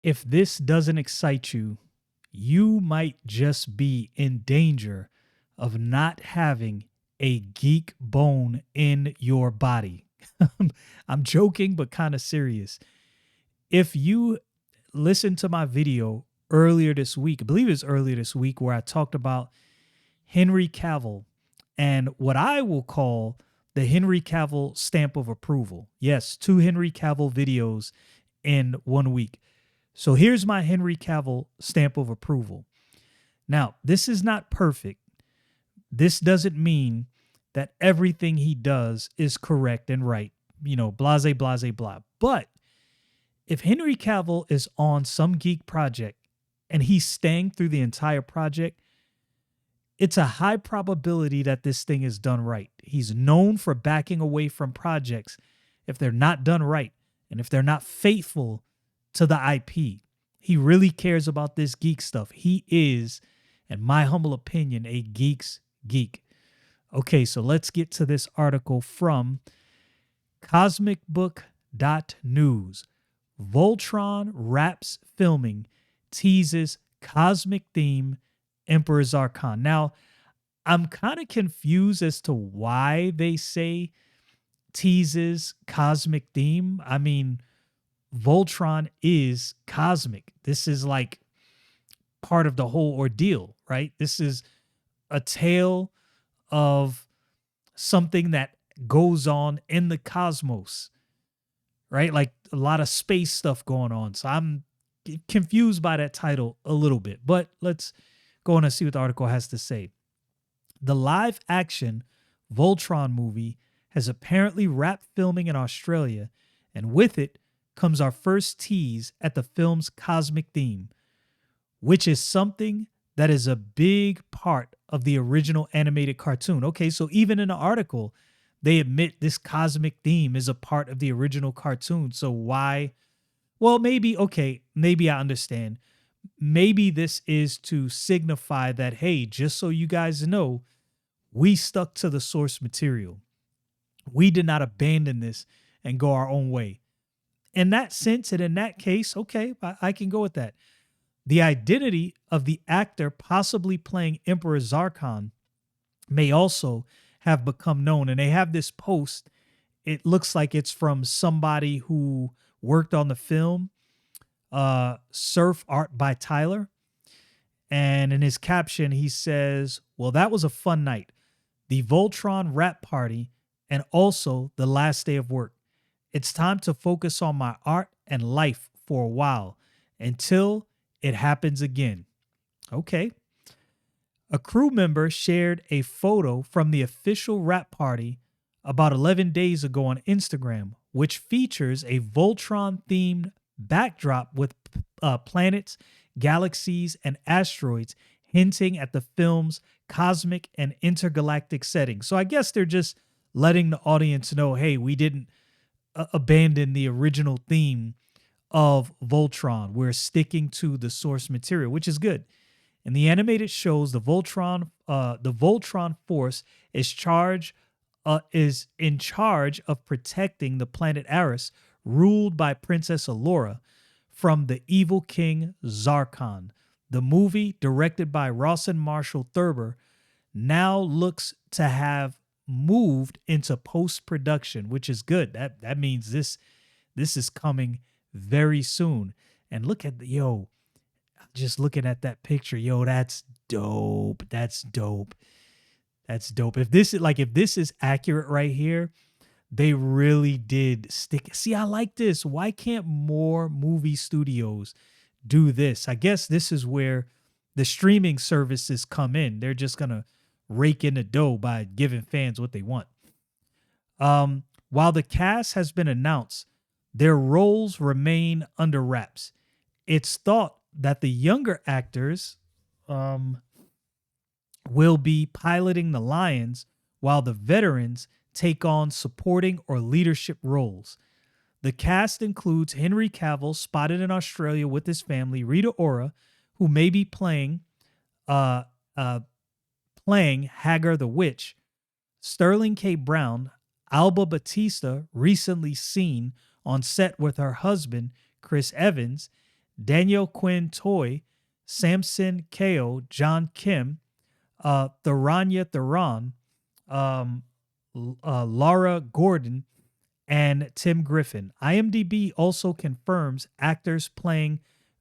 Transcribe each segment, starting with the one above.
If this doesn't excite you, you might just be in danger of not having a geek bone in your body. I'm joking, but kind of serious. If you listen to my video earlier this week, I believe it's earlier this week, where I talked about Henry Cavill and what I will call the Henry Cavill stamp of approval. Yes, two Henry Cavill videos in 1 week. So here's my Henry Cavill stamp of approval. Now, this is not perfect. This doesn't mean that everything he does is correct and right, blase, blase, blah. But if Henry Cavill is on some geek project and he's staying through the entire project, it's a high probability that this thing is done right. He's known for backing away from projects if they're not done right and if they're not faithful to the IP. He really cares about this geek stuff. He is, in my humble opinion, a geek's geek. Okay, so let's get to this article from cosmicbook.news. Voltron wraps filming, teases cosmic theme, Emperor's Archon. Now, I'm kind of confused as to why they say teases cosmic theme. I mean, Voltron is cosmic. This is like part of the whole ordeal, right? This is a tale of something that goes on in the cosmos, right? Like a lot of space stuff going on. So I'm confused by that title a little bit, but let's go on and see what the article has to say. The live action Voltron movie has apparently wrapped filming in Australia, and with it comes our first tease at the film's cosmic theme, which is something that is a big part of the original animated cartoon. Okay, so even in the article, they admit this cosmic theme is a part of the original cartoon. So why? Well, maybe I understand. Maybe this is to signify that, hey, just so you guys know, we stuck to the source material. We did not abandon this and go our own way. In that sense, and in that case, okay, I can go with that. The identity of the actor possibly playing Emperor Zarkon may also have become known. And they have this post. It looks like it's from somebody who worked on the film, Surf Art by Tyler. And in his caption, he says, well, that was a fun night. The Voltron rap party and also the last day of work. It's time to focus on my art and life for a while until it happens again. Okay. A crew member shared a photo from the official rap party about 11 days ago on Instagram, which features a Voltron-themed backdrop with planets, galaxies, and asteroids, hinting at the film's cosmic and intergalactic setting. So I guess they're just letting the audience know, hey, we didn't abandon the original theme of Voltron. We're sticking to the source material, which is good. In the animated shows, the Voltron Force is in charge of protecting the planet Aris, ruled by Princess Allura, from the evil king Zarkon. The movie, directed by Rawson Marshall Thurber, now looks to have moved into post-production, which is good. That means this is coming very soon. And look at just looking at that picture, that's dope. That's dope. If this is accurate right here, they really did stick. See, I like this. Why can't more movie studios do this? I guess this is where the streaming services come in. They're just gonna rake in the dough by giving fans what they want. While the cast has been announced, their roles remain under wraps. It's thought that the younger actors will be piloting the Lions, while the veterans take on supporting or leadership roles. The cast includes Henry Cavill, spotted in Australia with his family, Rita Ora, who may be playing Hagar the Witch, Sterling K. Brown, Alba Batista, recently seen on set with her husband, Chris Evans, Daniel Quinn Toy, Samson Kao, John Kim, Tharanya Theron, um, Laura Gordon, and Tim Griffin. IMDb also confirms actors playing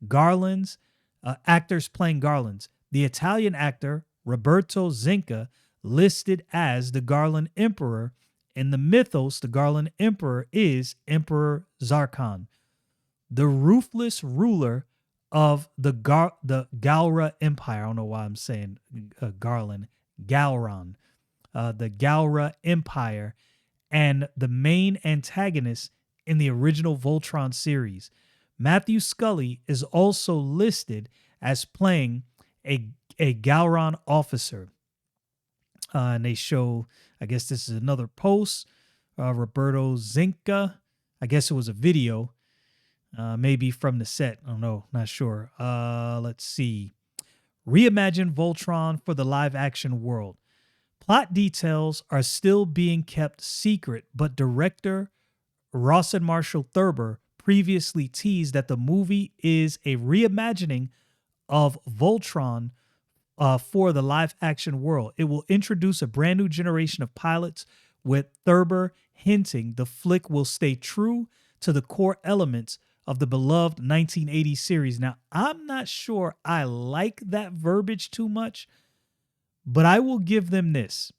Garlands. The Italian actor Roberto Zinca, listed as the Garland Emperor. In the mythos, the Garland Emperor is Emperor Zarkon, the ruthless ruler of the Galra Empire. I don't know why I'm saying Garland, Galron, the Galra Empire, and the main antagonist in the original Voltron series. Matthew Scully is also listed as playing a Galron officer. And they show, I guess this is another post, Roberto Zinca. I guess it was a video, maybe from the set. I don't know, not sure. Let's see. Reimagine Voltron for the live action world. Plot details are still being kept secret, but director Rawson Marshall Thurber previously teased that the movie is a reimagining of Voltron for the live action world. It will introduce a brand new generation of pilots, with Thurber hinting the flick will stay true to the core elements of the beloved 1980s series. Now, I'm not sure I like that verbiage too much, but I will give them this.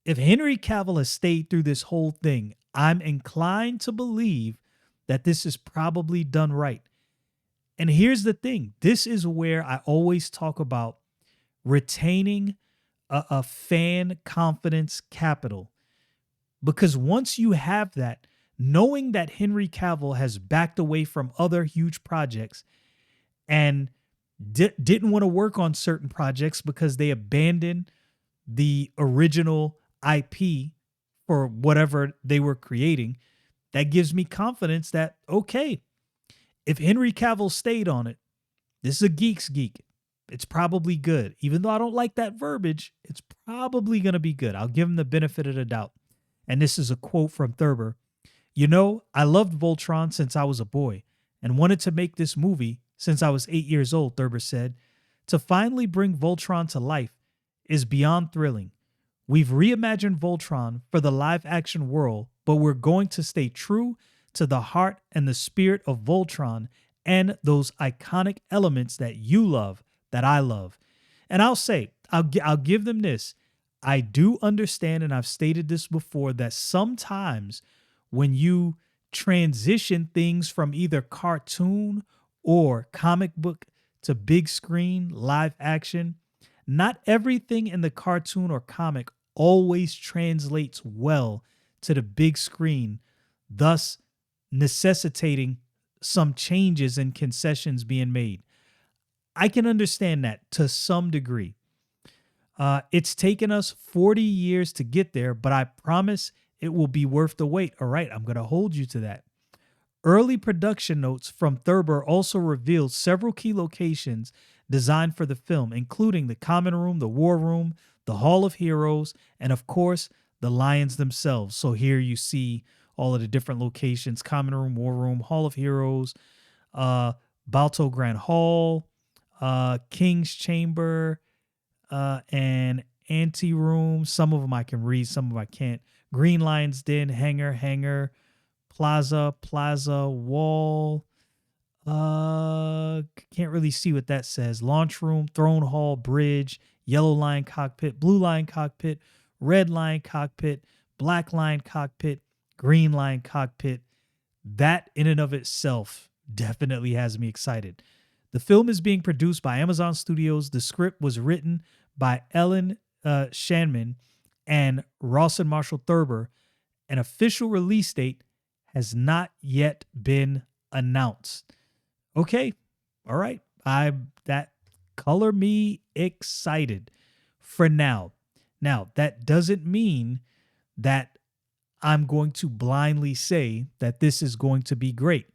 If Henry Cavill has stayed through this whole thing, I'm inclined to believe that this is probably done right. And here's the thing. This is where I always talk about retaining a fan confidence capital. Because once you have that, knowing that Henry Cavill has backed away from other huge projects and didn't want to work on certain projects because they abandoned the original IP for whatever they were creating, that gives me confidence that, okay, if Henry Cavill stayed on it, this is a geek's geek. It's probably good. Even though I don't like that verbiage, it's probably going to be good. I'll give him the benefit of the doubt. And this is a quote from Thurber. You know, I loved Voltron since I was a boy and wanted to make this movie since I was 8 years old, Thurber said. To finally bring Voltron to life is beyond thrilling. We've reimagined Voltron for the live action world, but we're going to stay true to the heart and the spirit of Voltron and those iconic elements that you love, that I love. And I'll say, I'll give them this. I do understand, and I've stated this before, that sometimes when you transition things from either cartoon or comic book to big screen, live action, not everything in the cartoon or comic always translates well to the big screen, thus necessitating some changes and concessions being made. I can understand that to some degree. It's taken us 40 years to get there, but I promise it will be worth the wait. All right, I'm going to hold you to that. Early production notes from Thurber also revealed several key locations designed for the film, including the Common Room, the War Room, the Hall of Heroes, and of course, the Lions themselves. So here you see all of the different locations: Common Room, War Room, Hall of Heroes, Balto Grand Hall, King's Chamber, and Ante Room. Some of them I can read, some of them I can't. Green Lion's Den, Hangar, Plaza, Wall. Can't really see what that says. Launch Room, Throne Hall, Bridge, Yellow Lion Cockpit, Blue Lion Cockpit, Red Lion Cockpit, Black Lion Cockpit, Green Lion Cockpit. That in and of itself definitely has me excited. The film is being produced by Amazon Studios. The script was written by Ellen Shanman and Rawson Marshall Thurber. An official release date has not yet been announced. Okay, all right. That color me excited for now. Now, that doesn't mean that I'm going to blindly say that this is going to be great.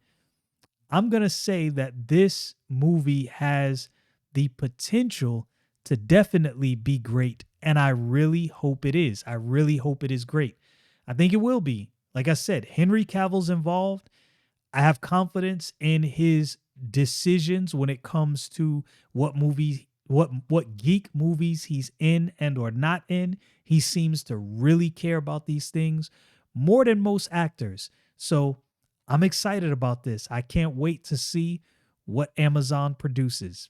I'm going to say that this movie has the potential to definitely be great, and I really hope it is. I really hope it is great. I think it will be. Like I said, Henry Cavill's involved. I have confidence in his decisions when it comes to what geek movies he's in and or not in. He seems to really care about these things more than most actors. So I'm excited about this. I can't wait to see what Amazon produces.